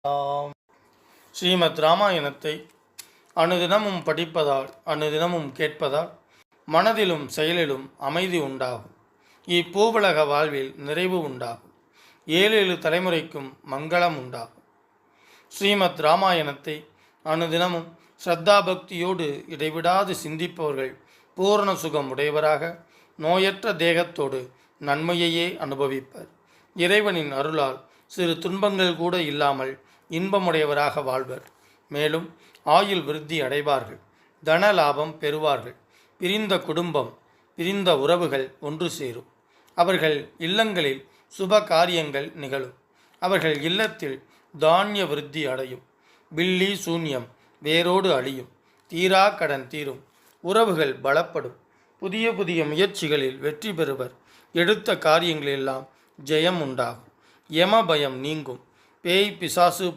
ஆம். ஸ்ரீமத் ராமாயணத்தை அனுதினமும் படிப்பதால் அனுதினமும் கேட்பதால் மனதிலும் செயலிலும் அமைதி உண்டாகும். இப்பூவுலக வாழ்வில் நிறைவு உண்டாகும். 7 தலைமுறைக்கும் மங்களம் உண்டாகும். ஸ்ரீமத் ராமாயணத்தை அனுதினமும் ஸ்ரத்தாபக்தியோடு இடைவிடாது சிந்திப்பவர்கள் பூரண சுகம் உடையவராக நோயற்ற தேகத்தோடு நன்மையையே அனுபவிப்பர். இறைவனின் அருளால் சிறு துன்பங்கள் கூட இல்லாமல் இன்பமுடையவராக வாழ்வர். மேலும் ஆயுள் விருத்தி அடைவார்கள். தன லாபம் பெறுவார்கள். பிரிந்த குடும்பம், பிரிந்த உறவுகள் ஒன்று சேரும். அவர்கள் இல்லங்களில் சுப காரியங்கள் நிகழும். அவர்கள் இல்லத்தில் தானிய விருத்தி அடையும். பில்லி சூன்யம் வேரோடு அழியும். தீரா கடன் தீரும். உறவுகள் பலப்படும். புதிய புதிய முயற்சிகளில் வெற்றி பெறுவர். எடுத்த காரியங்களெல்லாம் ஜெயம் உண்டாகும். யம பயம் நீங்கும். பேய் பிசாசு